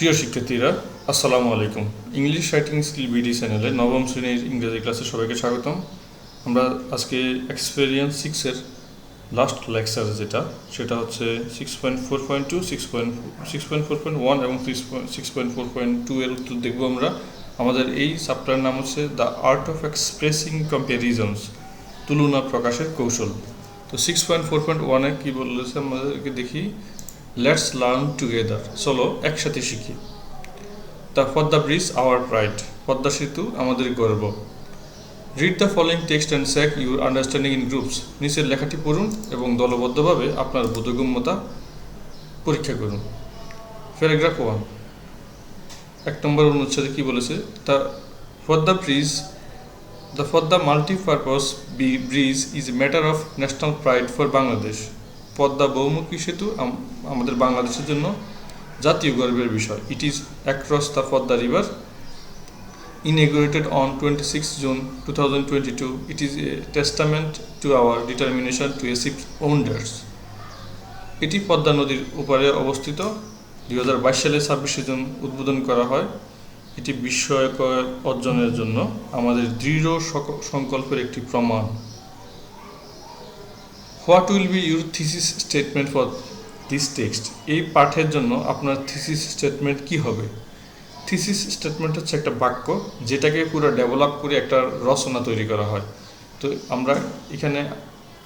প্রিয় শিক্ষার্থীরা, আসসালামু আলাইকুম। ইংলিশ রাইটিং স্কিল বিডি চ্যানেলে নবম শ্রেণীর ইংরেজি ক্লাসে সবাইকে স্বাগতম। আমরা আজকে এক্সপেরিয়েন্স 6-এর লাস্ট লেকচার সেটা হচ্ছে 6.4.2, 6.4.1 এবং 6.4.2 এর উত্তর দেখব আমরা। আমাদের এই চ্যাপ্টারের নাম হচ্ছে দ্য আর্ট অফ এক্সপ্রেসিং কম্প্যারিজনস, তুলনা প্রকাশের কৌশল। তো 6.4.1-এ কী বলেছে আমাদেরকে দেখি। লেটস লার্ন টুগেদার, চলো একসাথে শিখি। The Padma bridge our pride, Padma সেতু আমাদের গর্ব। Read the following text and check your understanding in groups, নিচের লেখাটি পড়ুন এবং দলবদ্ধভাবে আপনার বোধগম্যতা পরীক্ষা করুন। প্যারাগ্রাফ 1, 1 নম্বর অনুচ্ছেদে কী বলেছে। The Padma multipurpose bridge is a matter of national pride for Bangladesh. Padma বহুমুখী সেতু আমাদের বাংলাদেশের জন্য জাতীয় গর্বের বিষয়। It is across the Padma river, inaugurated on 26 June 2022. It is a testament to our determination to achieve wonders. এটি পদ্মা নদীর ওপারে অবস্থিত। 2022 সালে 26 জুন উদ্বোধন করা হয়। এটি বিস্ময়কর অর্জনের জন্য আমাদের দৃঢ় সংকল্পের একটি প্রমাণ। What will be your thesis statement for this text? এই পাঠের জন্য আপনার থিসিস স্টেটমেন্ট কি হবে? থিসিস স্টেটমেন্ট হচ্ছে একটা বাক্য যেটাকে পুরো ডেভেলপ করে একটা রচনা তৈরি করা হয়। তো আমরা এখানে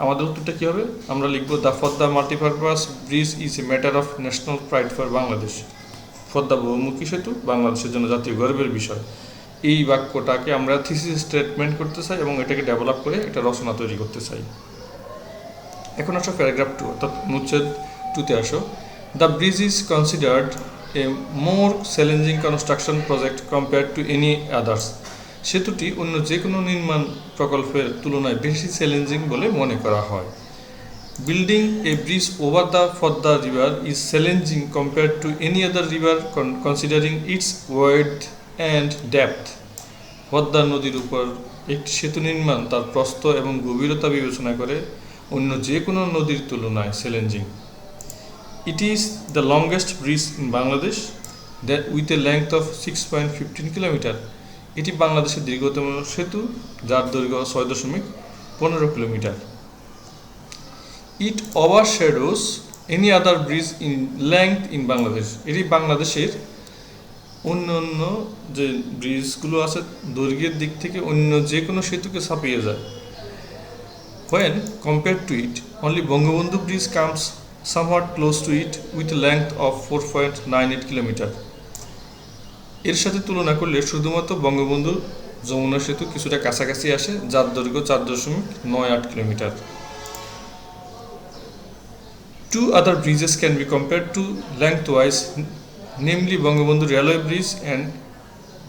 আমাদের উত্তরটা কী হবে? আমরা লিখব the Padma multipurpose bridge is a matter of national pride for Bangladesh. Padma বহুমুখী সেতু বাংলাদেশের জন্য জাতীয় গর্বের বিষয়। এই বাক্যটাকে আমরা থিসিস স্টেটমেন্ট করতে চাই এবং এটাকে ডেভেলপ করে একটা রচনা তৈরি করতে চাই। এখন আসো প্যারাগ্রাফ 2, অর্থাৎ অনুচ্ছেদ 2-তে আসো। The bridge is considered A more challenging construction project compare to any others. সেতুটি অন্য যে কোনো নির্মাণ প্রকল্পের তুলনায় বেশি চ্যালেঞ্জিং বলে মনে করা হয়। Building a bridge over the Padma river is challenging compare to any other river considering its width and depth. Padma নদীর উপর একটি সেতু নির্মাণ তার প্রস্থ এবং গভীরতা বিবেচনা করে অন্য যে কোনো নদীর তুলনায় challenging. It is the longest bridge in Bangladesh with a length of 6.15 kilometer. এটি বাংলাদেশের দীর্ঘতম সেতু যার দৈর্ঘ্য 6.15 kilometre. It overshadows any other bridge in length in Bangladesh. এটি বাংলাদেশের অন্য যে ব্রিজগুলো আছে দৈর্ঘ্যের দিক থেকে অন্য যে কোনো সেতুকে ছাপিয়ে যায়। When compared to it, only Bangabandhu Bridge comes somewhat close to it with a length of 4.98 kilometer. এর সাথে তুলনা করলে শুধুমাত্র বঙ্গবন্ধু যমুনা সেতু কিছুটা কাছাকাছি আসে, যার দৈর্ঘ্য 4.98 kilometre. Two other bridges can be compared to lengthwise, namely Bangabandhu railway bridge and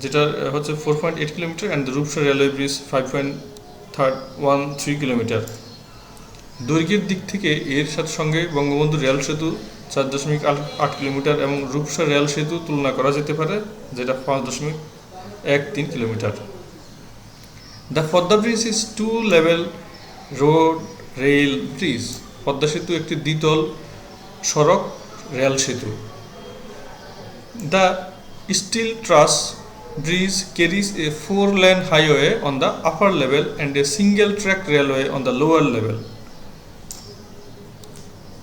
যেটা হচ্ছে 4.8 kilometre and the Rupsa railway bridge 5.13 kilometre. দৈর্ঘ্যের দিক থেকে এর সঙ্গে বঙ্গবন্ধু রেল সেতু 4.8 কিলোমিটার এবং রূপসা রেল সেতু তুলনা করা যেতে পারে, যেটা 5.13 kilometre. The Padma bridge is two level road rail bridge. Padma সেতু একটি দ্বিতল সড়ক রেল সেতু। The steel truss bridge carriage a 4-lane highway on the upper level and a single track railway on the lower level.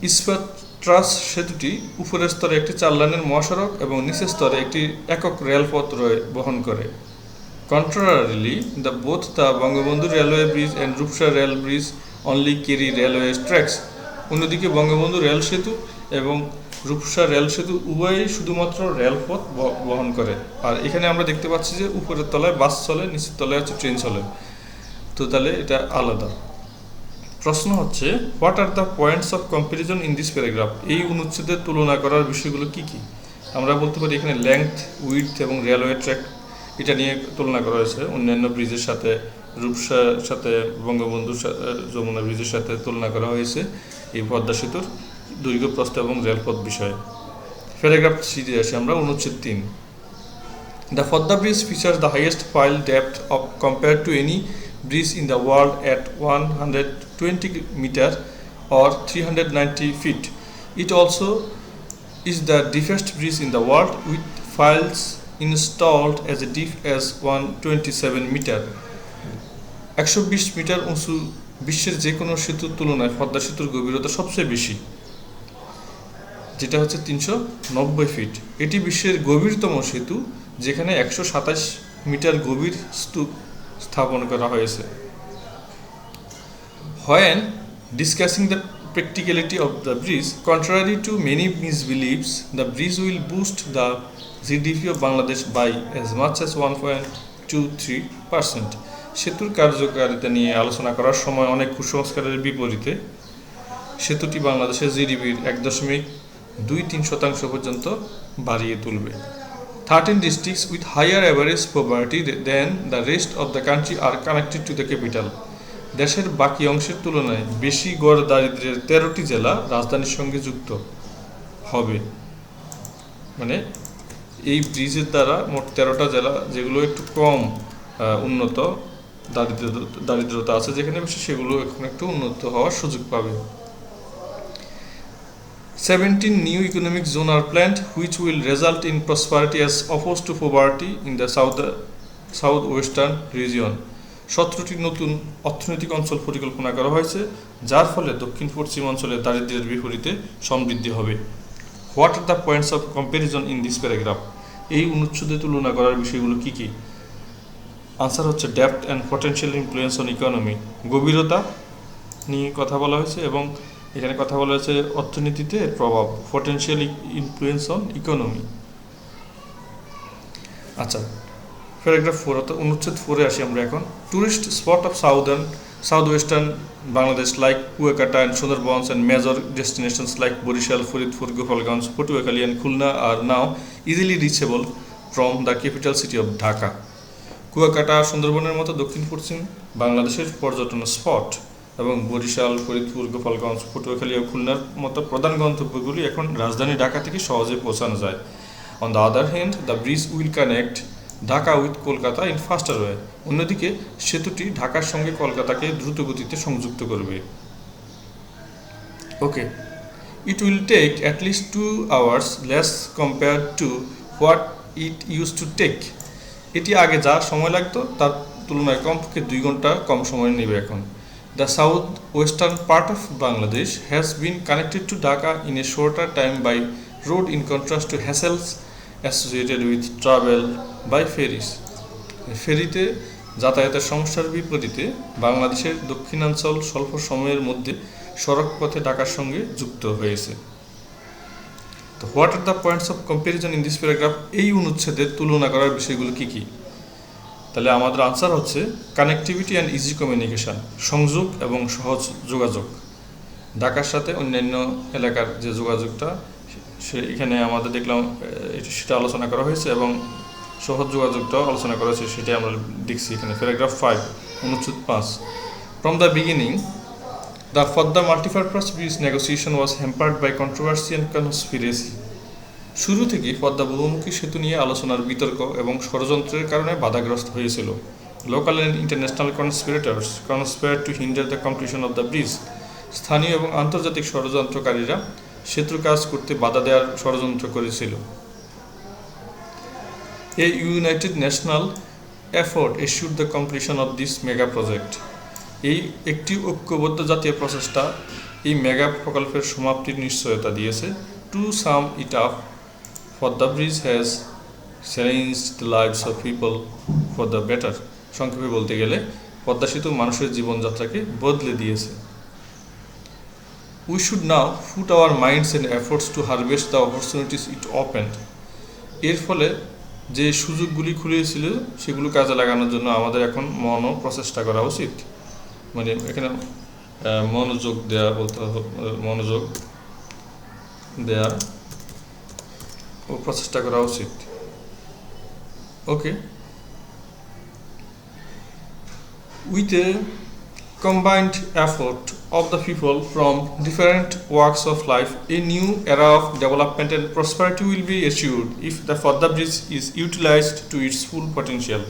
ইস্পাত truss সেতুটি উপরের স্তরে একটি 4-লানের মহাসড়ক এবং নিচের স্তরে একটি একক রেলপথ বহন করে। Contrarily, both the Bangabandhu railway bridge and Rupsa rail bridge only carry railway tracks. অন্যদিকে বঙ্গবন্ধু রেল সেতু এবং রূপসা রেল সেতু উভয়ই শুধুমাত্র রেলপথ বহন করে। আর এখানে আমরা দেখতে পাচ্ছি যে উপরের তলায় বাস চলে, নিচের তলায় হচ্ছে ট্রেন চলে। তো তাহলে এটা আলাদা। প্রশ্ন হচ্ছে, what are the points of comparison in this paragraph? এই অনুচ্ছেদের তুলনা করার বিষয়গুলো কি কি? আমরা বলতে পারি এখানে লেংথ, উইডথ এবং রেলওয়ে ট্র্যাক এটা নিয়ে তুলনা করা হয়েছে। অন্যান্য ব্রিজের সাথে রূপসার সাথে বঙ্গবন্ধু যমুনা ব্রিজের সাথে তুলনা করা হয়েছে এই পদ্মা সেতুর দৈর্ঘ্য, প্রস্থ এবং রেলপথ বিষয়ে। প্যারাগ্রাফ 3-তে আসি আমরা, অনুচ্ছেদ 3। The Padma bridge features the highest pile depth of compare to any bridge in the world at 120 meter or 390 feet. It also is the deepest bridge in the world with files installed as a deep as 127 meter. 120 metre উঁচু বিশ্বের যে কোনো সেতুর তুলনায় পদ্মা সেতুর গভীরতা সবচেয়ে বেশি, যেটা হচ্ছে 390 ফিট। এটি বিশ্বের গভীরতম সেতু, যেখানে 127 মিটার গভীর স্তূপ স্থাপন করা হয়েছে। When discussing the practicality of the bridge, contrary to many misbeliefs, the bridge will boost the GDP of Bangladesh by as much as 1.23%. সেতুর কার্যকারিতা নিয়ে আলোচনা করার সময় অনেক কুসংস্কারের বিপরীতে সেতুটি বাংলাদেশের জিডিপির 1.23% পর্যন্ত বাড়িয়ে তুলবে। 13 districts with higher average poverty than the rest of the country are connected to the capital. দেশের বাকি অংশের তুলনায় বেশি গড় দারিদ্র্যের 13টি জেলা রাজধানীর সঙ্গে যুক্ত হবে। মানে এই ব্রিজের দ্বারা মোট 13টা জেলা, যেগুলো একটু কম উন্নত দারিদ্রতা আছে যেখানে বেশি, সেগুলো এখন একটু উন্নত হওয়ার সুযোগ পাবে। 17 new economic zones are planned which will result in prosperity as opposed to poverty in the southwestern region. 17টি নতুন অর্থনৈতিক অঞ্চল পরিকল্পনা করা হয়েছে, যার ফলে দক্ষিণ পশ্চিম অঞ্চলে দারিদ্র্যের বিপরীতে সমৃদ্ধি হবে। What are the points of comparison in this paragraph? এই অনুচ্ছেদে তুলনা করার বিষয়গুলো কি কি? আনসার হচ্ছে depth and potential influence on economy, গভীরতা নিয়ে কথা বলা হয়েছে, এবং এখানে কথা বলা হয়েছে অর্থনীতিতে প্রভাব, পটেনশিয়াল ইনফ্লুয়েন্স অন ইকোনমি। আচ্ছা, প্যারাগ্রাফ 4 অর্থাৎ অনুচ্ছেদ 4-এ আসি আমরা এখন। Tourist spot of southwestern Bangladesh like Kuakata and Sundarbans and major destinations like Barishal, Faridpur, Gopalganj, Patuakhali and Khulna are now easily reachable from the capital city of Dhaka. Kuakata, সুন্দরবনের মতো দক্ষিণ পশ্চিম বাংলাদেশের পর্যটন স্পট এবং বরিশাল, ফরিদপুর, গোপালগঞ্জ, পটুয়াখালী ও খুলনার মতো প্রধান গন্তব্যগুলি এখন রাজধানী ঢাকা থেকে সহজে পৌঁছানো যায়। On the other hand, the bridge will connect Dhaka with Kolkata in faster way. অন্যদিকে সেতুটি ঢাকার সঙ্গে কলকাতাকে দ্রুত গতিতে সংযুক্ত করবে। Okay, it will take at least 2 hours less compare to what it use to take. এটি আগে যা সময় লাগতো তার তুলনায় কমপক্ষে 2 ঘন্টা কম সময় নেবে এখন। The south western part of Bangladesh has been connected to Dhaka in a shorter time by road in contrast to hassles associated with travel by ferries. ফেরিতে যাতায়াতের সমস্যার বিপরীতে বাংলাদেশের দক্ষিণাঞ্চল স্বল্প সময়ের মধ্যে সড়ক পথে ঢাকার সঙ্গে যুক্ত হয়েছে। তো what are the points of comparison in this paragraph? এই অনুচ্ছেদের তুলনা করার বিষয়গুলো কি কি? তাহলে আমাদের আনসার হচ্ছে কানেক্টিভিটি অ্যান্ড ইজি কমিউনিকেশন, সংযোগ এবং সহজ যোগাযোগ। ঢাকার সাথে অন্যান্য এলাকার যে যোগাযোগটা এখানে আমাদের দেখলাম সেটা আলোচনা করা হয়েছে, এবং সহজ যোগাযোগটাও আলোচনা করা হয়েছে, সেটাই আমরা দেখছি এখানে। প্যারাগ্রাফ 5 অনুচ্ছেদ 5। From the beginning the Padma multipurpose bridge negotiation was hampered by controversy and conspiracy. শুরু থেকে পদ্মা বহুমুখী সেতু নিয়ে আলোচনার বিতর্ক এবং ষড়যন্ত্রের কারণে বাধাগ্রস্ত হয়েছিল। Local and international conspirators conspire to hinder the completion of the bridge. স্থানীয় এবং আন্তর্জাতিক ষড়যন্ত্রকারীরা সেতুর কাজ করতে বাধা দেওয়ার ষড়যন্ত্র করেছিল। A united national effort assured the completion of this mega project. এই একটি ঐক্যবদ্ধ জাতীয় প্রচেষ্টা এই মেগা প্রকল্পের সমাপ্তির নিশ্চয়তা দিয়েছে। To sum it up, Pদ্মা Bridge has changed the lives of people for the better. সংক্ষেপে বলতে গেলে পদ্মা সেতু মানুষের জীবনযাত্রাকে বদলে দিয়েছে। We should now put our minds and efforts to harvest the opportunities it opened. এর ফলে যে সুযোগগুলি খুলেছিল সেগুলো কাজে লাগানোর জন্য আমাদের এখন প্রচেষ্টা করা উচিত। মানে এখানে মনোযোগ দেয়া বলতে হবে, মনোযোগ দেয়া ও প্রচেষ্টা করা উচিত। ওকে, with a combined effort of the people from different walks of life, a new era of development and prosperity will be assured if the Pদ্মা Bridge is utilized to its full potential.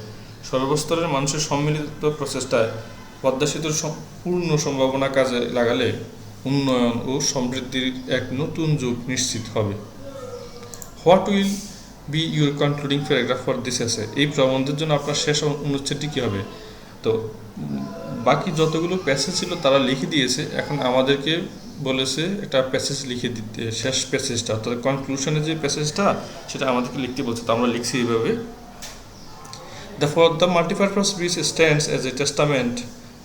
সর্বস্তরের মানুষের সম্মিলিত প্রচেষ্টায় পদ্মা সেতুর পূর্ণ সম্ভাবনা কাজে লাগালে উন্নয়ন ও সমৃদ্ধির এক নতুন যুগ নিশ্চিত হবে। What will B your concluding paragraph for this এসে। এই প্রবন্ধের জন্য আপনার শেষ অনুচ্ছেদটি কী হবে? তো বাকি যতগুলো প্যাসেজ ছিল তারা লিখে দিয়েছে, এখন আমাদেরকে বলেছে একটা প্যাসেজ লিখে দিতে, শেষ প্যাসেজটা অর্থাৎ কনক্লুশনের যে প্যাসেজটা সেটা আমাদেরকে লিখতে বলছে। তো আমরা লিখছি এইভাবে: The multipurpose bridge stands as a testament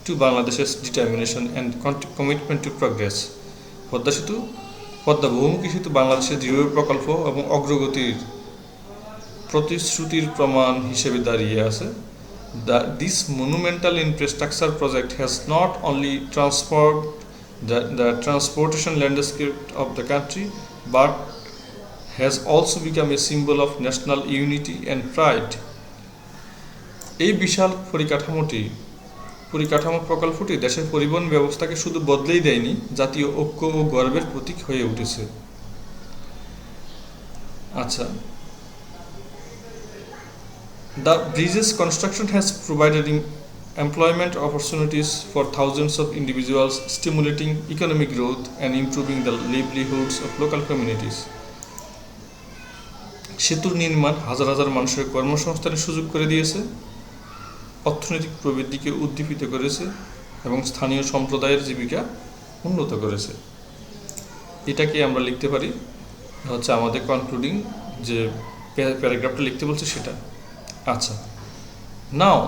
to Bangladesh's determination and commitment to progress. Padma বহুমুখী সেতু বাংলাদেশের দৃঢ় প্রকল্প এবং অগ্রগতির প্রতিশ্রুতির প্রমাণ হিসেবে দাঁড়িয়ে আছে। This monumental infrastructure project has not only transformed the transportation landscape of the country, but has also become a symbol of national unity and pride. এই বিশাল পরিকাঠামো প্রকল্পটি দেশের পরিবহন ব্যবস্থাকে শুধু বদলেই দেয়নি, জাতীয় ঐক্য ও গর্বের প্রতীক হয়ে উঠেছে। আচ্ছা, The bridge's construction has provided employment opportunities for thousands of individuals, stimulating economic growth and improving the livelihoods of local communities. সেতুর নির্মাণ হাজার হাজার মানুষের কর্মসংস্থানের সুযোগ করে দিয়েছে, অর্থনৈতিক প্রবৃদ্ধিকে উদ্দীপিত করেছে এবং স্থানীয় সম্প্রদায়ের জীবিকা উন্নত করেছে। এটাকে আমরা লিখতে পারি হচ্ছে আমাদের কনক্লুডিং যে প্যারাগ্রাফটা লিখতে বলছে সেটা। আচ্ছা, now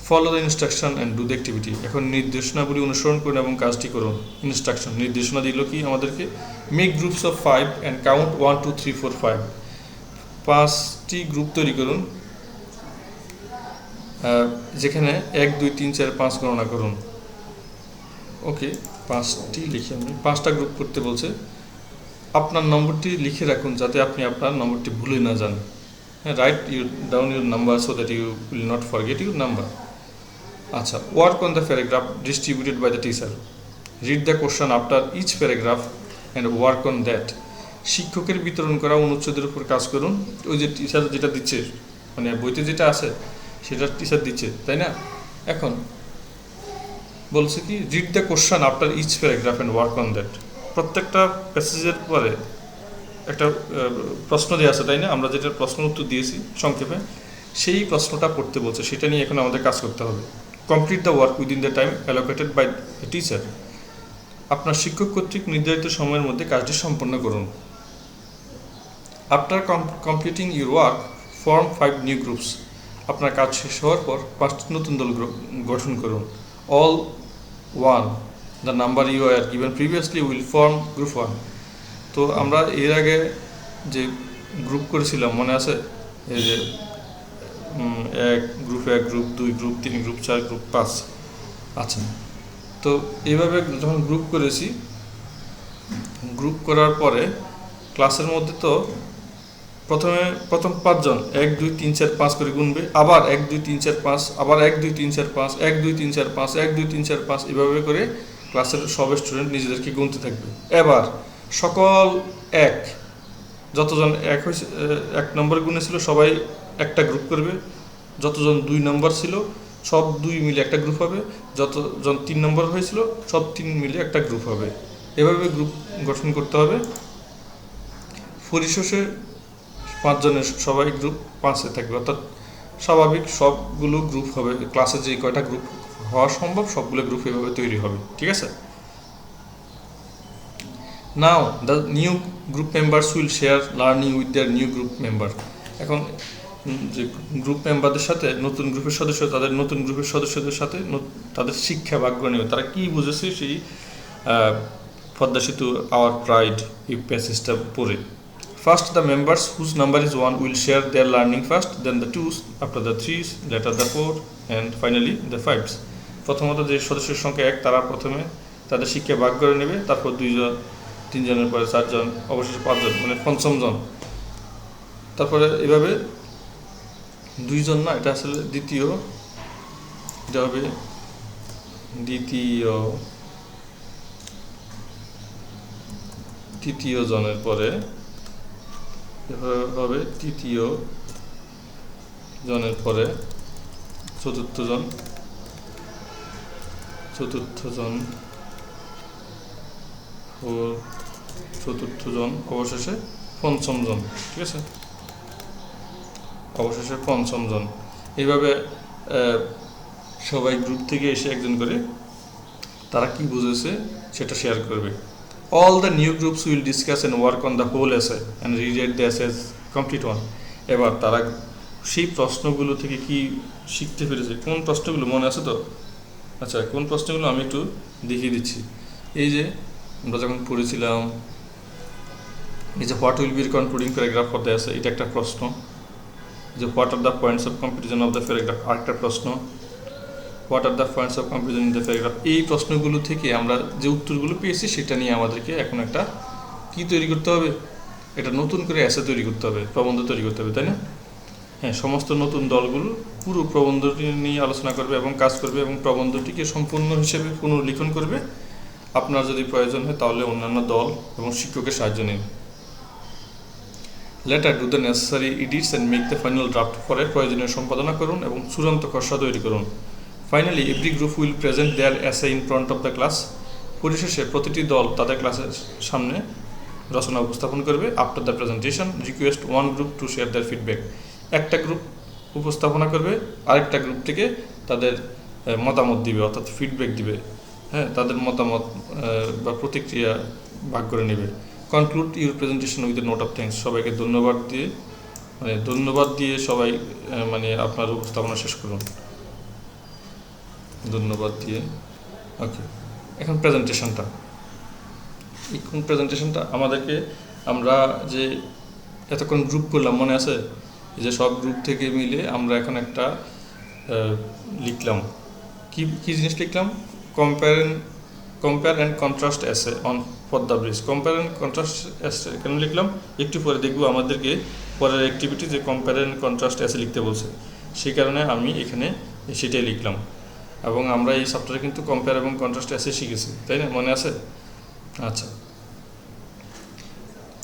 follow the instruction and do the activity. এখন নির্দেশনাগুলি অনুসরণ করুন এবং কাজটি করুন। ইনস্ট্রাকশন, নির্দেশনা দিল কি আমাদেরকে? Make groups of 5 and count 1 2 3 4 5। 5টি গ্রুপ তৈরি করুন, যেখানে 1 2 3 4 5 গণনা করুন। ওকে, 5টি লিখে আমি 5টা গ্রুপ করতে বলছে। আপনার নম্বরটি লিখে রাখুন যাতে আপনি আপনার নম্বরটি ভুলে না যান। Write down your number so that you will not forget your number. আচ্ছা, work on the paragraph distributed by the teacher. Read the question after each paragraph and work on that. শিক্ষকের বিতরণ করা অনুচ্ছেদের উপর কাজ করুন। ওই যে টিচার যেটা দিচ্ছে, মানে বইতে যেটা আছে সেটা টিচার দিচ্ছে, তাই না? এখন বলছে কি, read the question after each paragraph and work on that. প্রত্যেকটা প্যাসেজের পরে একটা প্রশ্ন দেওয়া আছে, তাই না? আমরা যেটা প্রশ্ন উত্তর দিয়েছি সংক্ষেপে, সেই প্রশ্নটা পড়তে বলছে, সেটা নিয়ে এখন আমাদের কাজ করতে হবে। Complete the work within the time allocated by the teacher. আপনার শিক্ষক কর্তৃক নির্ধারিত সময়ের মধ্যে কাজটি সম্পন্ন করুন। After completing your work form 5 new groups. আপনার কাজ শেষ হওয়ার পর 5টি নতুন দল গঠন করুন। All 1, the number you are given previously will form group 1। তো আমরা এর আগে যে গ্রুপ করেছিলাম মনে আছে? এই যে 1 group 1, group 2, group 3, group 4, group 5। আচ্ছা, তো এইভাবে যখন গ্রুপ করেছি, গ্রুপ করার পরে ক্লাসের মধ্যে তো প্রথম 5 জন 1 2 3 4 5 করে গুনবে, আবার 1 2 3 4 5, আবার 1 2 3 4 5, 1 2 3 4 5, 1 2 3 4 5, এভাবে করে ক্লাসের সব স্টুডেন্ট নিজেদেরকে গুনতে থাকবে। এবার সকল 1, যতজন 1 নম্বর গুণে ছিল সবাই একটা গ্রুপ করবে, যতজন 2 নম্বর ছিল সব 2 মিলে একটা গ্রুপ হবে, যতজন 3 নম্বর হয়েছিল সব 3 মিলে একটা গ্রুপ হবে। এভাবে গ্রুপ গঠন করতে হবে। পরিশেষে 5 জনের সবাই গ্রুপ 5-এ থাকবে, অর্থাৎ স্বাভাবিক সবগুলো গ্রুপ হবে। ক্লাসে যে কয়টা গ্রুপ হওয়া সম্ভব সবগুলো গ্রুপ এভাবে তৈরি হবে, ঠিক আছে? Now the new group members will share learning with their new group member. এখন যে গ্রুপ মেম্বারদের সাথে নতুন গ্রুপের সদস্য তাদের নতুন গ্রুপের সদস্যদের সাথে তাদের শিক্ষা ভাগ করে নেবে, তারা কী বুঝেছে সেই পদ্মা সেতু আওয়ার প্রাইড এই প্যাসেজটা পড়ে। First, the members whose number is 1 will share their learning first, then the 2s, after the 3s, later the 4, and finally the 5s. প্রথমত যে সদস্যের সংখ্যা 1 তারা প্রথমে তাদের শিক্ষা ভাগ করে নেবে, তারপর 2 জন, 3 জনের পরে 4 জন, অবশেষে 5 জন, মানে 5ম জন। তারপরে এভাবে 2 জন না, এটা আসলে এটা হবে তৃতীয় জনের পরে এভাবে হবে তৃতীয় জনের পরে চতুর্থ জন, অবশেষে 5ম জন, ঠিক আছে? অবশেষে ৫ম জন। এইভাবে সবাই গ্রুপ থেকে এসে একজন করে তারা কি বুঝেছে সেটা শেয়ার করবে। All the new groups will discuss and work on the whole essay and rewrite the essay complete one. এবার তারা সেই প্রশ্নগুলো থেকে কি শিখতে পেরেছে, কোন প্রশ্নগুলো মনে আছে তো? আচ্ছা, কোন প্রশ্নগুলো আমি একটু দেখিয়ে দিচ্ছি। এই যে আমরা যখন পড়েছিলাম, এই যে what will be concluding paragraph for the essay, এটা একটা প্রশ্ন। যে what are the points of comparison of the paragraph, আরেকটা প্রশ্ন। What are the points of comparison in the paragraph. এই প্রশ্নগুলো থেকে আমরা যে উত্তরগুলো পেয়েছি সেটা নিয়ে আমাদেরকে এখন একটা কি তৈরি করতে হবে, এটা নতুন করে এসে তৈরি করতে হবে, প্রবন্ধ তৈরি করতে হবে, তাই না? হ্যাঁ, সমস্ত নতুন দলগুলো পুরো প্রবন্ধটি নিয়ে আলোচনা করবে এবং কাজ করবে এবং প্রবন্ধটিকে সম্পূর্ণ হিসেবে পুনর্লিখন করবে। আপনার যদি প্রয়োজন হয় তাহলে অন্যান্য দল এবং শিক্ষকের সাহায্য নিন। Later do the necessary edits and make the final draft. পরে প্রয়োজনীয় সম্পাদনা করুন এবং চূড়ান্ত খসড়া তৈরি করুন। Finally every group will present their essay in front of the class. পরিশেষে প্রতিটি দল তাদের ক্লাসের সামনে রচনা উপস্থাপন করবে। After the presentation request one group to share their feedback. একটা গ্রুপ উপস্থাপনা করবে, আরেকটা গ্রুপ থেকে তাদের মতামত দিবে, অর্থাৎ ফিডব্যাক দিবে। হ্যাঁ, তাদের মতামত বা প্রতিক্রিয়া ভাগ করে নেবে। Conclude your presentation with a note of thanks. সবাইকে ধন্যবাদ দিয়ে সবাই আপনার উপস্থাপনা শেষ করুন, ধন্যবাদ দিয়ে। ওকে, এখন প্রেজেন্টেশনটা, আমাদেরকে, আমরা যে এতক্ষণ গ্রুপ করলাম মনে আছে, যে সব গ্রুপ থেকে মিলে আমরা এখন একটা লিখলাম, কি জিনিস লিখলাম? Compare and contrast essay on for the bridge. Compare and contrast এসে কেন লিখলাম একটু পরে দেখব। আমাদেরকে পরের অ্যাক্টিভিটি যে কম্পেয়ার অ্যান্ড কন্ট্রাস্ট এসে লিখতে বলছে, সেই কারণে আমি এখানে সেটাই লিখলাম। এবং আমরা এই সপ্তাহে কিন্তু কম্পেয়ার এবং কন্ট্রাস্ট এসে শিখেছি, তাই না? মনে আছে? আচ্ছা,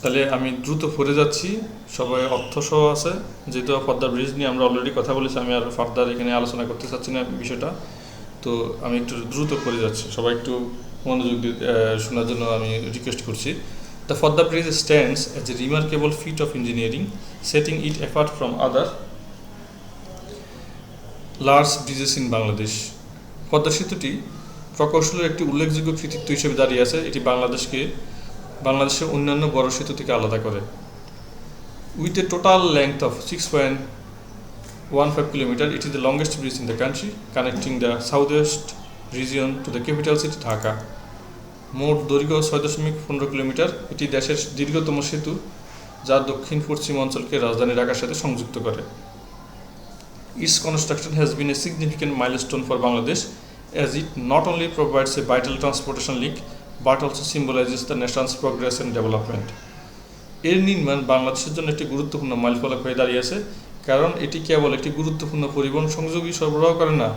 তাহলে আমি দ্রুত পড়ে যাচ্ছি, সবাই অর্থসহ আছে। যেহেতু ফর দ্য ব্রিজ নিয়ে আমরা অলরেডি কথা বলেছি, আমি আর ফার্দার এখানে আলোচনা করতে চাচ্ছি না বিষয়টা, তো আমি একটু দ্রুত পড়ে যাচ্ছি। সবাই একটু মনোযোগ দিয়ে শোনার জন্য আমি রিকোয়েস্ট করছি। The for the bridge stands as a remarkable feat of engineering, setting it apart from other large bridges in Bangladesh. Padma সেতুটি প্রকৌশলের একটি উল্লেখযোগ্য কৃতিত্ব হিসেবে দাঁড়িয়ে আছে। এটি বাংলাদেশের অন্যান্য বড় সেতু থেকে আলাদা করে। With a total length of 6.15 kilometre, it is the longest bridge in the country, connecting the south West region to the capital city Dhaka. মোট দৈর্ঘ্য 6.15 কিলোমিটার। এটি দেশের দীর্ঘতম সেতু, যা দক্ষিণ পশ্চিম অঞ্চলকে রাজধানী ঢাকার সাথে সংযুক্ত করে। Its construction has been a significant milestone for Bangladesh, as it not only provides a vital transportation link but also symbolizes the nation's progress and development. এর নির্মাণ বাংলাদেশের জন্য একটি গুরুত্বপূর্ণ মাইলফলক হয়ে দাঁড়িয়েছে, কারণ এটি কেবল একটি গুরুত্বপূর্ণ পরিবহন সংযোগই সরবরাহ করে না,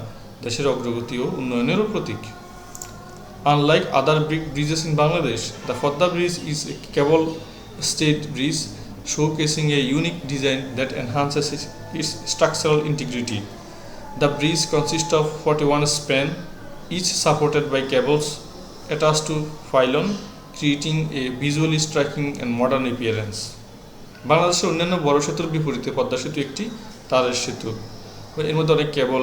দেশের অগ্রগতি ও উন্নয়নেরও প্রতীক। Unlike other big bridges in Bangladesh, the Fodda Bridge is a cable-stayed bridge, showcasing a unique design that enhances its structural integrity. The bridge consists of 41 spans, each supported by cables attached to pylon, creating a visually striking and modern appearance. বাংলাদেশের অন্যান্য বড় সেতুর বিপরীতে পদ্মা সেতু একটি তারের সেতু। এর মধ্যে অনেক কেবল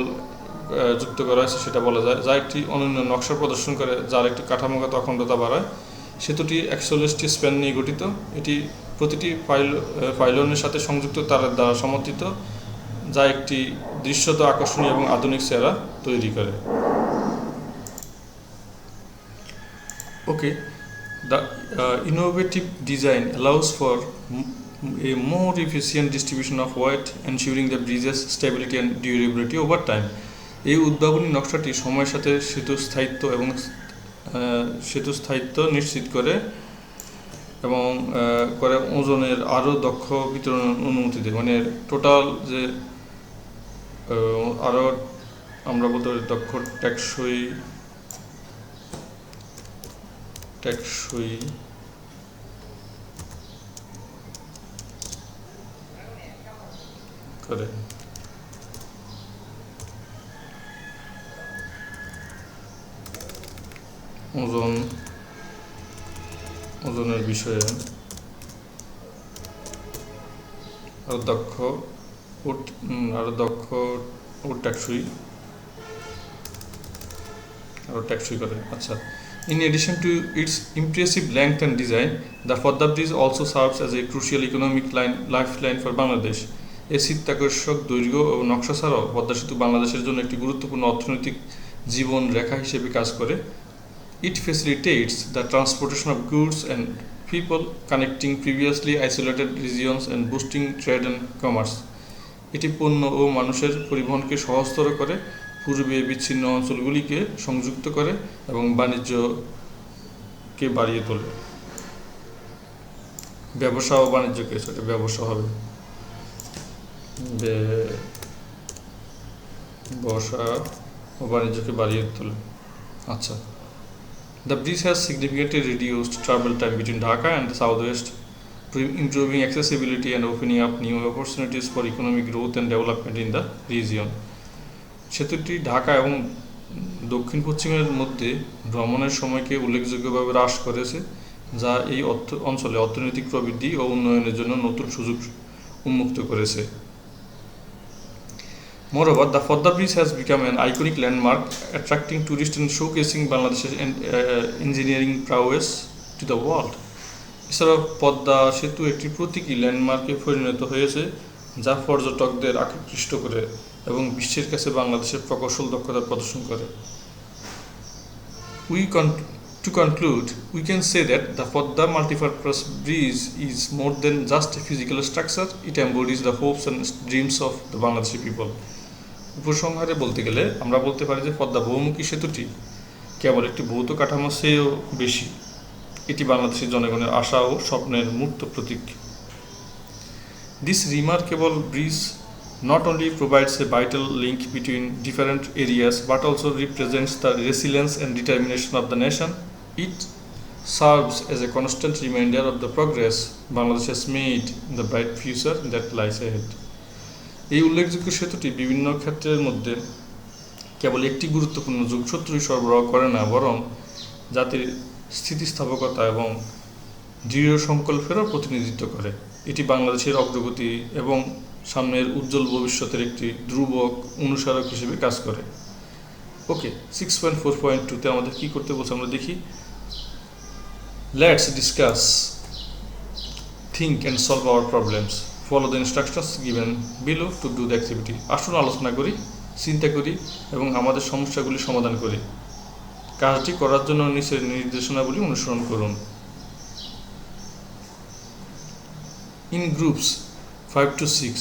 যুক্ত করা হয়েছে, সেটা বলা যায়, যা একটি অনন্য নকশা প্রদর্শন করে, যার একটি কাঠামোগত অখণ্ডতা বাড়ায়। সেতুটি 41টি স্প্যান নিয়ে গঠিত। এটি প্রতিটি পাইলনের সাথে সংযুক্ত তারের দ্বারা সমর্থিত, যা একটি দৃশ্যত আকর্ষণীয় এবং আধুনিক চেহারা তৈরি করে। ওকে, the innovative design allows for a more efficient distribution of weight, ensuring the bridge's stability and durability over time. এই উদ্ভাবনী নকশাটি সময়ের সাথে সেতু স্থায়িত্ব নিশ্চিত করে এবং ওজনের আরও দক্ষ বিতরণের অনুমতি দেয়। টোটাল যে আরও আমরা বলতে পারি দক্ষ, টেকসই করে। ওজনের বিষয়ে আরও দক্ষ আরও দক্ষ ও টেকসই করে। আচ্ছা, in addition to its impressive length and design, the Fadda Bridge also serves as a crucial economic lifeline for Bangladesh. এই চিত্তাকর্ষক দৈর্ঘ্য ও নকশা ছাড়াও পদ্মা সেতু বাংলাদেশের জন্য একটি গুরুত্বপূর্ণ অর্থনৈতিক জীবন রেখা হিসেবে কাজ করে। It facilitates the transportation of goods and people, connecting previously isolated regions and boosting trade and commerce. এটি পণ্য ও মানুষের পরিবহনকে সহজতর করে, পূর্বে বিচ্ছিন্ন অঞ্চলগুলিকে সংযুক্ত করে এবং বাণিজ্যকে বাড়িয়ে তোলে। ব্যবসা ও বাণিজ্যকে, সেটা ব্যবসা হবে, ব্যবসা ও বাণিজ্যকে বাড়িয়ে তোলে। আচ্ছা, the bridge has significantly reduced travel time between Dhaka and the southwest, improving accessibility and opening up new opportunities for economic growth and development in the region. সেতুটি ঢাকা এবং দক্ষিণ পশ্চিমের মধ্যে ভ্রমণের সময়কে উল্লেখযোগ্যভাবে হ্রাস করেছে, যা এই অঞ্চলে অর্থনৈতিক প্রবৃদ্ধি ও উন্নয়নের জন্য নতুন সুযোগ উন্মুক্ত করেছে। Moreover, the Fadda Bridge has become an iconic landmark, attracting tourists and showcasing Bangladesh's engineering prowess to the world. এছাড়াও পদ্মা সেতু একটি প্রতীকী ল্যান্ডমার্কে পরিণত হয়েছে, যা পর্যটকদের আকৃষ্ট করে এবং বিশ্বের কাছে বাংলাদেশের প্রকৌশল দক্ষতা প্রদর্শন করে। To conclude, we can say that the Fadda multipurpose bridge is more than just a physical structure. It embodies the hopes and dreams of the Bangladeshi people. উপসংহারে বলতে গেলে আমরা বলতে পারি যে পদ্মা বহুমুখী সেতুটি কেবল একটি ভৌত কাঠামোর চেয়েও বেশি। এটি বাংলাদেশের জনগণের আশা ও স্বপ্নের মূর্ত প্রতীক। This remarkable bridge not only provides a vital link between different areas but also represents the resilience and determination of the nation. It serves as a constant reminder of the progress Bangladesh has made in the bright future that lies ahead. এই উল্লেখযোগ্য সেতুটি বিভিন্ন ক্ষেত্রের মধ্যে কেবল একটি গুরুত্বপূর্ণ যোগসূত্রই সরবরাহ করে না, বরং জাতির স্থিতিস্থাপকতা এবং দৃঢ় সংকল্পেরও প্রতিনিধিত্ব করে। এটি বাংলাদেশের অগ্রগতি এবং সামনের উজ্জ্বল ভবিষ্যতের একটি ধ্রুবক অনুসারক হিসেবে কাজ করে। ওকে, 6.4.2 আমাদের কি করতে বলছে আমরা দেখি। Let's discuss, think and solve hour problems, follow the instructions given below to do the activity. আসুন আলোচনা করি, চিন্তা করি এবং আমাদের সমস্যাগুলি সমাধান করি। কাজটি করার জন্য নিচের নির্দেশনাগুলি অনুসরণ করুন। In groups 5 to 6,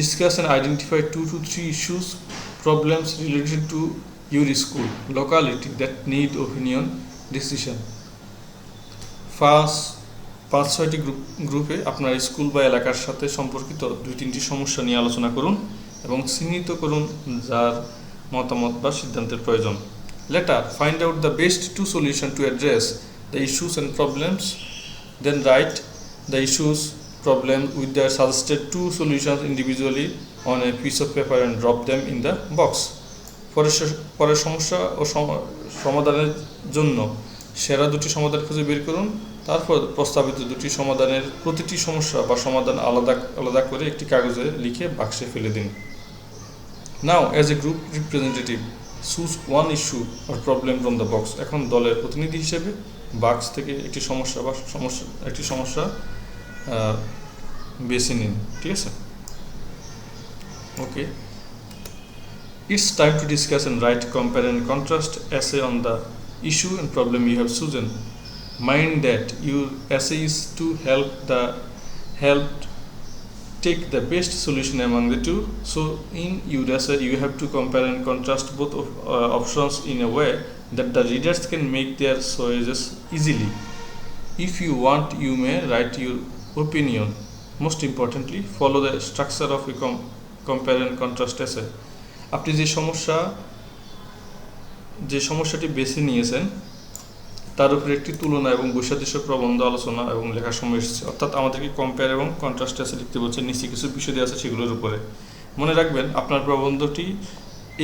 discuss and identify 2 to 3 issues, problems related to your school, locality that need opinion, decision. First, 5-6টি গ্রুপে আপনার স্কুল বা এলাকার সাথে সম্পর্কিত 2-3টি সমস্যা নিয়ে আলোচনা করুন এবং চিহ্নিত করুন যার মতামত বা সিদ্ধান্তের প্রয়োজন। Later, find out the best 2 solutions to address the issues and problems. Then write the issues problem with the suggested 2 solutions individually on a piece of paper and drop them in the box. পরে সমস্যা ও সমাধানের জন্য সেরা 2টি সমাধান খুঁজে বের করুন। তারপর প্রস্তাবিত 2টি সমাধানের প্রতিটি সমস্যা বা সমাধান আলাদা আলাদা করে একটি কাগজে লিখে বাক্সে ফেলে দিন। Now, as a group representative, choose one issue or problem from the box. এখন দলের প্রতিনিধি হিসেবে বাক্স থেকে একটি সমস্যা বেছে নিন, ঠিক আছে? ওকে, it's time to discuss and write compare and contrast essay on the issue and problem you have chosen. Mind that your essay is to help take the best solution among the two. So in your essay you have to compare and contrast both options in a way that the readers can make their choices easily. If you want, you may write your opinion. Most importantly, follow the structure of a compare and contrast essay. আপনি যে সমস্যাটি বেছে নিয়েছেন তার উপরে একটি তুলনা এবং বৈসাদৃশ্য প্রবন্ধ আলোচনা এবং লেখার সময় এসেছে। অর্থাৎ আমাদেরকে কম্পেয়ার এবং কন্ট্রাস্ট এসে লিখতে বলছে, নিচে কিছু বিষয় দেওয়া আছে সেগুলোর উপরে। মনে রাখবেন আপনার প্রবন্ধটি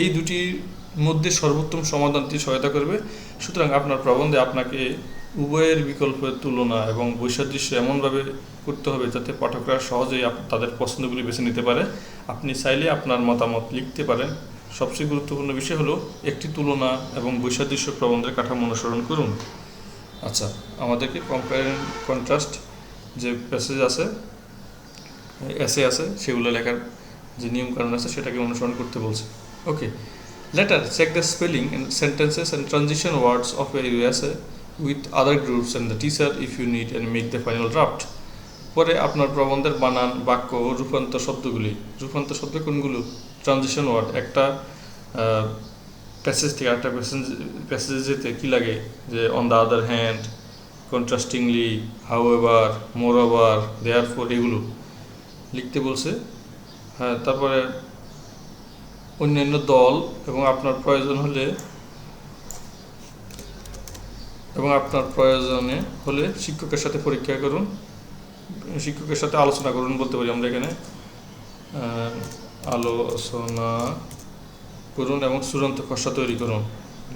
এই দুটির মধ্যে সর্বোত্তম সমাধানটি সহায়তা করবে। সুতরাং আপনার প্রবন্ধে আপনাকে উভয়ের বিকল্পের তুলনা এবং বৈসাদৃশ্য এমনভাবে করতে হবে যাতে পাঠকরা সহজেই তাদের পছন্দগুলি বেছে নিতে পারে। আপনি চাইলে আপনার মতামত লিখতে পারেন। সবচেয়ে গুরুত্বপূর্ণ বিষয় হলো একটি তুলনা এবং বৈসাদৃশ্য প্রবন্ধের কাঠামো অনুসরণ করুন। আচ্ছা, আমাদেরকে কম্পেয়ার অ্যান্ড কন্ট্রাস্ট যে প্যাসেজ আছে, এসে আছে, সেগুলো লেখার যে নিয়মকানুন আছে সেটাকে অনুসরণ করতে বলছে। Okay, later check the spelling and sentences and transition words of a essay with other groups and the teacher if you need and make the final draft. পরে আপনার প্রবন্ধের বানান, বাক্য ও রূপান্তর শব্দ কোনগুলো? ট্রানজিশন ওয়ার্ড, একটা প্যাসেজ থেকে আরেকটা প্যাসেজে যেতে কী লাগে, যে on the other hand, contrastingly, however, moreover, therefore, এগুলো লিখতে বলছে। হ্যাঁ, তারপরে অন্যান্য দল এবং আপনার প্রয়োজনে হলে শিক্ষকের সাথে পরীক্ষা করুন, শিক্ষকের সাথে আলোচনা করুন বলতে পারি আমরা এখানে, আলোচনা করুন এবং চূড়ান্ত খসড়া তৈরি করুন।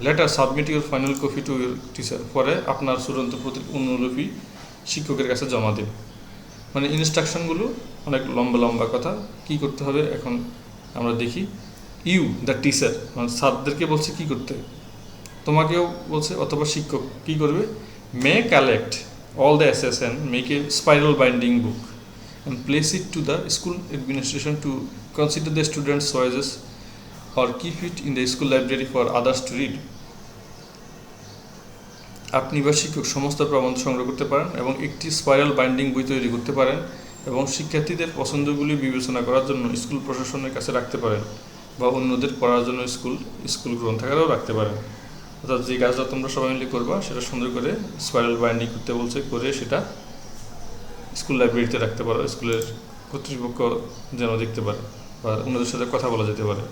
Letter submit your final copy to your teacher, পরে আপনার চূড়ান্ত অনুলিপি শিক্ষকের কাছে জমা দিন। মানে ইনস্ট্রাকশনগুলো অনেক লম্বা কথা। কি করতে হবে এখন আমরা দেখি। ইউ দ্য টিচার, মানে স্যারদেরকে বলছে কি করতে, তোমাকেও বলছে, অথবা শিক্ষক কি করবে, মে collect all the essays and make a spiral binding book and place it to the school administration to consider the students' choices or keep it in the school library for others to read. আপনি বা শিক্ষক সমস্ত প্রবন্ধ সংগ্রহ করতে পারেন এবং একটি স্পাইরাল বাইন্ডিং বই তৈরি করতে পারেন এবং শিক্ষার্থীদের পছন্দগুলি বিবেচনা করার জন্য স্কুল প্রশাসনের কাছে রাখতে পারেন বা অন্যদের পড়ার জন্য স্কুল গ্রন্থাগারেও রাখতে পারেন। অর্থাৎ যে কাজটা তোমরা সবাই মিলে করবা সেটা সুন্দর করে স্পাইরাল বাইন্ডিং করতে বলছে, করে সেটা স্কুল লাইব্রেরিতে রাখতে পারো, স্কুলের কর্তৃপক্ষ যেন দেখতে পারে বা অন্যদের সাথে কথা বলা যেতে পারে।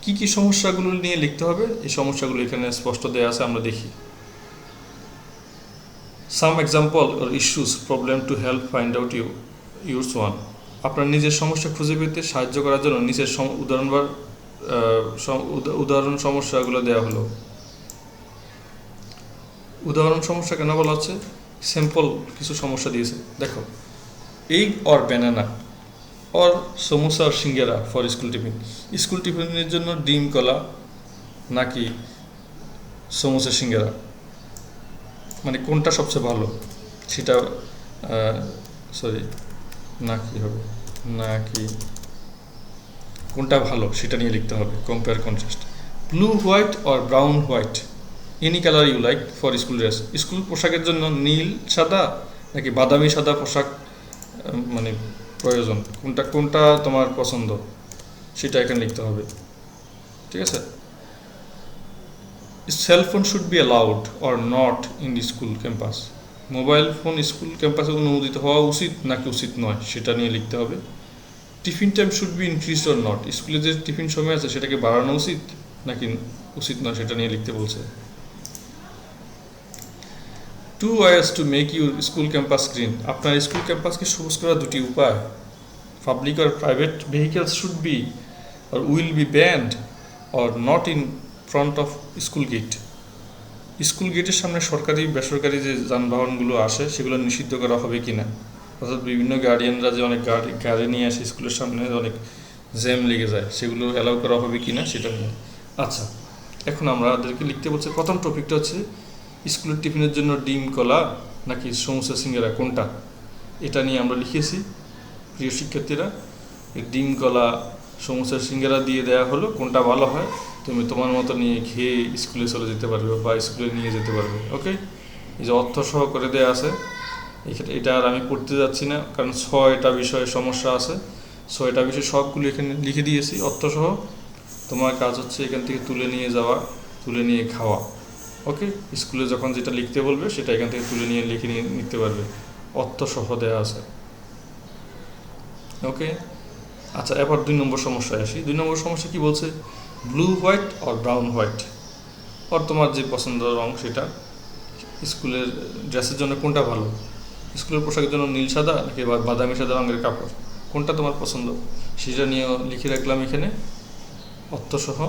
কি কি সমস্যাগুলো নিয়ে লিখতে হবে, এই সমস্যাগুলো এখানে স্পষ্ট দেওয়া আছে, আমরা দেখি। Some example or issues problem to help find out yours one. আপনার নিজের সমস্যা খুঁজে পেতে সাহায্য করার জন্য নিচের উদাহরণ সমস্যাগুলো দেওয়া হলো। উদাহরণ সমস্যা কেন বলা হচ্ছে? সিম্পল কিছু সমস্যা দিয়েছে, দেখো। Egg or banana or samosa or singara for school tiffin, school টিফিনের জন্য ডিম কলা নাকি সমোসা সিঙ্গারা, মানে কোনটা সবচেয়ে ভালো সেটা, নাকি কোনটা ভালো সেটা নিয়ে লিখতে হবে, compare contrast. Blue white or brown white, any colour you like for school dress, school পোশাকের জন্য নীল সাদা নাকি বাদামি সাদা পোশাক মানে প্রয়োজন, কোনটা তোমার পছন্দ সেটা এখানে লিখতে হবে, ঠিক আছে। Cell phone should be allowed or not in the school campus, mobile phone school ক্যাম্পাসে অনুমোদিত হওয়া উচিত নাকি উচিত নয় সেটা নিয়ে লিখতে হবে। Tiffin time should be increased or not, স্কুলে যে টিফিন সময় আছে সেটাকে বাড়ানো উচিত নাকি উচিত নয় সেটা নিয়ে লিখতে বলছে। 2 ways to make your school campus green, আপনার স্কুল ক্যাম্পাসকে সবুজ করার দুটি উপায়। Public or private vehicles should be or will be banned or not in front of school gate, school গেটের সামনে সরকারি বেসরকারি যে যানবাহনগুলো আসে সেগুলো নিষিদ্ধ করা হবে কিনা, অর্থাৎ বিভিন্ন গার্ডিয়ানরা যে অনেক গাড়ি নিয়ে আসে স্কুলের সামনে, অনেক জ্যাম লেগে যায়, সেগুলো অ্যালাউ করা হবে কিনা সেটা নিয়ে। আচ্ছা, এখন আমাদেরকে লিখতে বলছে, প্রথম টপিকটা হচ্ছে স্কুলের টিফিনের জন্য ডিম কলা নাকি সমোসা সিঙ্গারা কোনটা, এটা নিয়ে আমরা লিখেছি। প্রিয় শিক্ষার্থীরা, ডিম কলা সমোসা সিঙ্গারা দিয়ে দেওয়া হলো, কোনটা ভালো হয় তুমি তোমার মতো নিয়ে খেয়ে স্কুলে চলে যেতে পারবে বা স্কুলে নিয়ে যেতে পারবে। ওকে, এই যে অর্থ সহ করে দেওয়া আছে, এটা আর আমি পড়তে যাচ্ছি না, কারণ 6টা বিষয়ে সমস্যা আছে, 6টা বিষয় সবগুলো এখানে লিখে দিয়েছি অর্থ সহ। তোমার কাজ হচ্ছে এখান থেকে তুলে নিয়ে যাওয়া, তুলে নিয়ে খাওয়া। ওকে, স্কুলে যখন যেটা লিখতে বলবে সেটা এখান থেকে তুলে নিয়ে লিখে নিয়ে নিতে পারবে, অর্থ সহ দেওয়া আছে। ওকে, আচ্ছা, এবার 2 নম্বর সমস্যায় আসি। 2 নম্বর সমস্যা কি বলছে? Blue white or brown white, আর তোমার যে পছন্দের রং সেটা, স্কুলের ড্রেসের জন্য কোনটা ভালো, স্কুলের পোশাকের জন্য নীল সাদা নাকি বাদামি সাদা রঙের কাপড়, কোনটা তোমার পছন্দ সেটা নিয়েও লিখে রাখলাম এখানে অর্থসহ।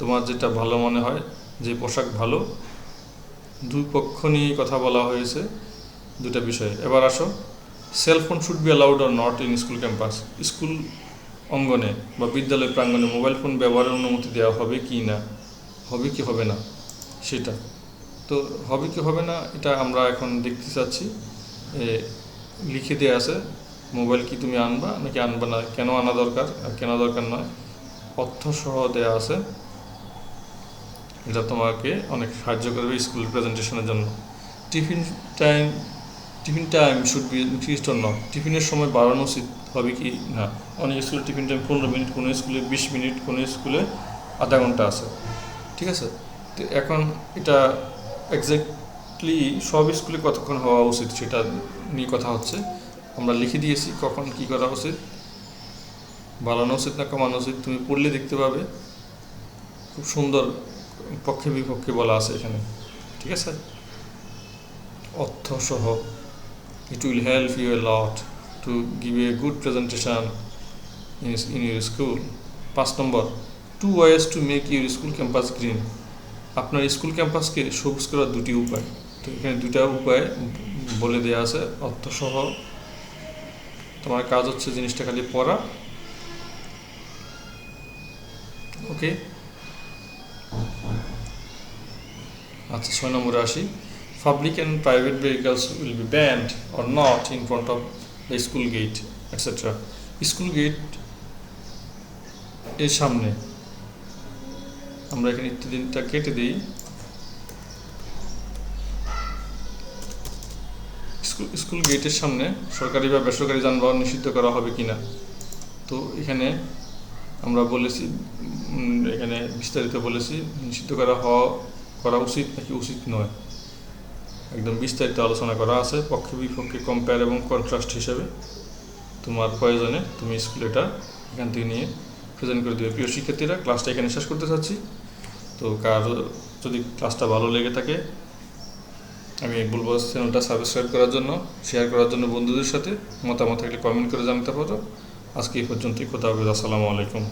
তোমার যেটা ভালো মনে হয়, যে পোশাক ভালো দুই পক্ষ নিয়ে কথা বলা হয়েছে, দুটা বিষয়। এবার আসো, cellphone should be allowed or not in school campus. School অঙ্গনে বা বিদ্যালয় প্রাঙ্গণে মোবাইল ফোন ব্যবহারের অনুমতি দেওয়া হবে কি না, হবে কি হবে না সেটা। তো হবে কি হবে না এটা আমরা এখন দেখতে চাচ্ছি। লিখে দেওয়া আছে মোবাইল কি তুমি আনবা নাকি আনবা না, কেন আনা দরকার আর কেন দরকার নয়, অর্থসহ দেওয়া আছে। এটা তোমাকে অনেক সাহায্য করবে স্কুল প্রেজেন্টেশনের জন্য। Tiffin time tiffin time should be increased or not. টিফিনের সময় বাড়ানো উচিত হবে কি না। অনেক স্কুলে টিফিন টাইম 15 মিনিট, কোনো স্কুলে 20 মিনিট, কোনো স্কুলে আধা ঘন্টা আছে, ঠিক আছে। তো এখন এটা এক্স্যাক্টলি সব স্কুলে কতক্ষণ হওয়া উচিত সেটা নিয়ে কথা হচ্ছে। আমরা লিখে দিয়েছি কখন কি করা উচিত, বাড়ানো উচিত না কমানো উচিত। তুমি পড়লে দেখতে পাবে খুব সুন্দর পক্ষে বিপক্ষে বলা আছে এখানে, ঠিক আছে। অর্থসহ, it will help you a lot to give a good presentation in your school. 5 number, 2 ways to make your school campus green. আপনার স্কুল ক্যাম্পাসকে সবুজ করার দুটি উপায়। তো এখানে দুটা উপায় বলে দেওয়া আছে অর্থসহ। তোমার কাজ হচ্ছে জিনিসটা খালি পড়া, ওকে। আচ্ছা, 6 নম্বরে আসি। Public and private vehicles will be banned or not in front of the school gate, etc. School gate এর সামনে, আমরা এখানে ইত্যাদিটা কেটে দিই। স্কুল গেটের সামনে সরকারি বা বেসরকারি যানবাহন নিষিদ্ধ করা হবে কিনা। তো এখানে আমরা বলেছি, এখানে বিস্তারিত বলেছি নিষিদ্ধ করা উচিত নাকি উচিত নয়, একদম বিস্তারিত আলোচনা করা আছে পক্ষে বিপক্ষে, কম্পেয়ার এবং কন্ট্রাস্ট হিসেবে। তোমার প্রয়োজনে তুমি স্কুলে এটা এখান থেকে নিয়ে প্রেজেন্ট করে দেবে। প্রিয় শিক্ষার্থীরা, ক্লাসটা এখানে শেষ করতে চাচ্ছি। তো কার যদি ক্লাসটা ভালো লেগে থাকে আমি বলবো চ্যানেলটা সাবস্ক্রাইব করার জন্য, শেয়ার করার জন্য বন্ধুদের সাথে। মতামত থাকলে কমেন্ট করে জানাতে পারো। আজকে এই পর্যন্তই, খোদা হাফেজ, আসসালামু আলাইকুম।